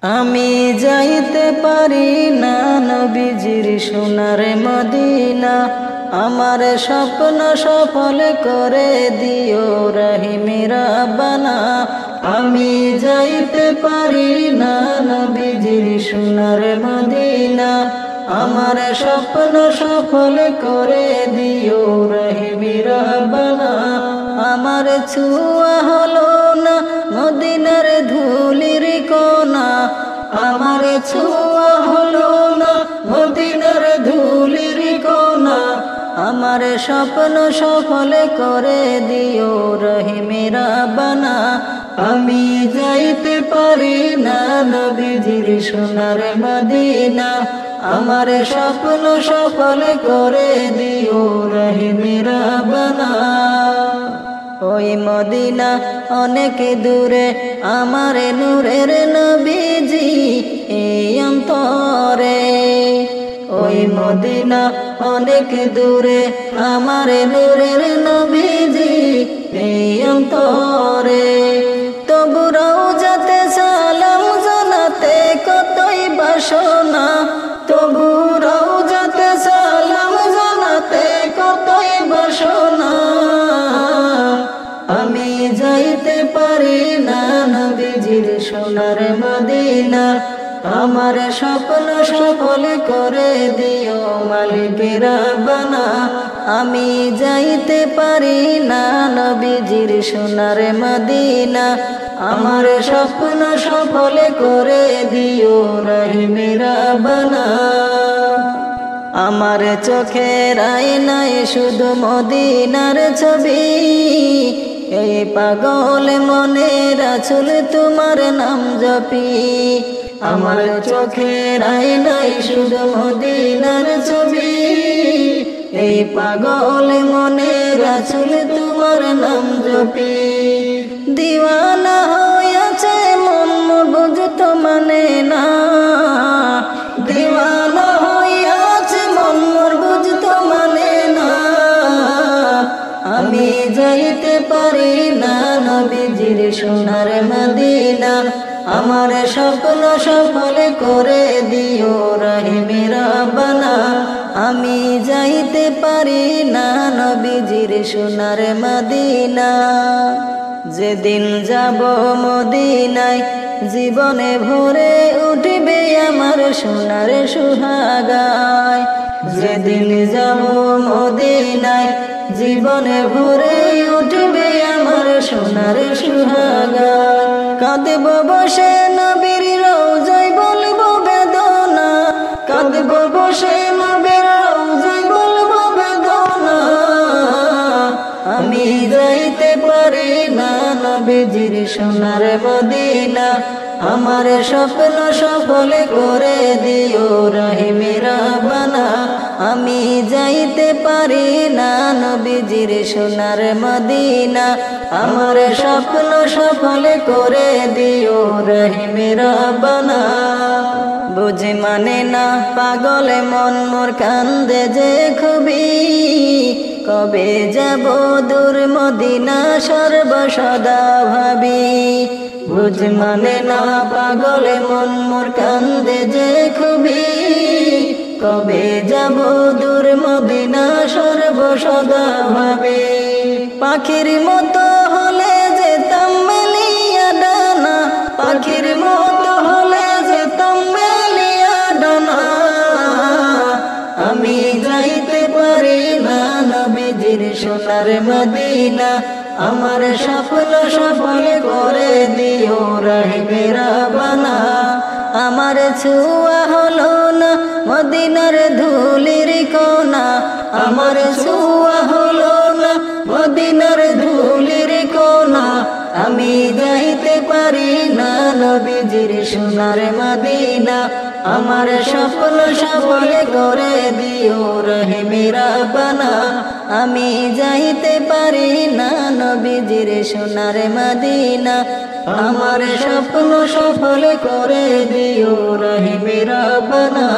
আমি যাইতে পারি না নবীজির সোনার মদিনা, আমার স্বপ্ন সফল করে দিও রহিম রাব্বানা। আমি যাইতে পারি না নবীজির সোনার মদিনা, আমার স্বপ্ন সফল করে দিও রহিম রাব্বানা। আমার ছোঁয়া হলো না মদিনার ধুলির কোনা, আমার ছোঁয়া হলো না মদিনার ধুলির কোনা, আমার স্বপ্ন সফল করে দিও রহিম রাব্বানা। আমি যাইতে পারি না নবীজির সোনার মদিনা, আমার স্বপ্ন সফল করে দিও রহিম রাব্বানা। ওই মদিনা অনেক দূরে, আমার নূরের নবীজি এই অন্তরে। ওই মদিনা অনেক দূরে, আমার নূরের নবীজি এই অন্তরে। তবু রওজাতে সালাম জানাতে কতই বাসনা, তবু রওজাতে সালাম জানাতে কতই বাসনা। আমি যাইতে পারি না নবীজির সোনার মদিনা, আমার স্বপ্ন সফল করে দিও মালিক রাব্বানা। আমি যাইতে পারি না নবীজির সোনার মদিনা, আমার স্বপ্ন সফল করে দিও রহিম রাব্বানা। আমার চোখের আয়নায় শুধু মদিনার ছবি, এই পাগল মনের আছল তোমার নাম জপি। আমার চোখের আয়নায় শুধু মদিনার ছবি, এই পাগল মনের আছল তোমার নাম জপি। দিওয়ানা হইয়াছে মন বুঝতো মানে না, দিওয়ানা হইয়াছে মন বুঝতো মানে না। আমি যাইতে পারি না নবীজির সোনার মদিনা, আমার স্বপ্ন সফল করে দিও রহিম রাব্বানা। আমি যাইতে পারি না নবীজির সোনার মদিনা। যেদিন যাব মদিনায় জীবনে ভরে উঠবে আমার সোনার সুহাগায়। যেদিন যাব মদিনায় জীবনে ভরে উঠবে আমার সোনার সুহাগায়। কাঁদব বসে নবীর রওজায় বলবো বেদনা, কাঁদব বসে নবীর রওজায় বলবো বেদনা। আমি যাইতে পারি না নবীজির সোনার মদিনা, আমার স্বপ্ন সফল করে দিও রহিম রাব্বানা। আমি যাইতে পারি না নবীজির সোনার মদিনা, আমার স্বপ্ন সফল করে দিও রহিম রাব্বানা। বুঝি মানে না পাগল মন মোর কান্দে যে খুবই, কবে যাব দূর মদিনা সর্বসদা ভাবি। বুঝ মানে না পাগল মন মোর কান্দে যে খুবই, কবে যাব দূর মদিনা সর্বসদা ভাবি। পাখির মতো হলে যেতাম মেলিয়া ডানা, পাখির মতো হলে যেতাম মেলিয়া ডানা। আমি যাইতে পারি না নবীজির সোনার মদিনা, আমার স্বপ্ন সফল করে দিও রহিম রাব্বানা। আমার ছোঁয়া হলো না মদিনার ধুলির কোনা, আমার ছোঁয়া হলো না মদিনার ধুলির কোনা। আমি যাইতে পারি না নবীজির সোনার মদিনা, আমার স্বপ্ন সফল করে দিও রহিম রাব্বানা। আমি যাইতে পারি না নবীজির সোনার মদিনা, আমার স্বপ্ন সফল করে দিও রহিম রাব্বানা।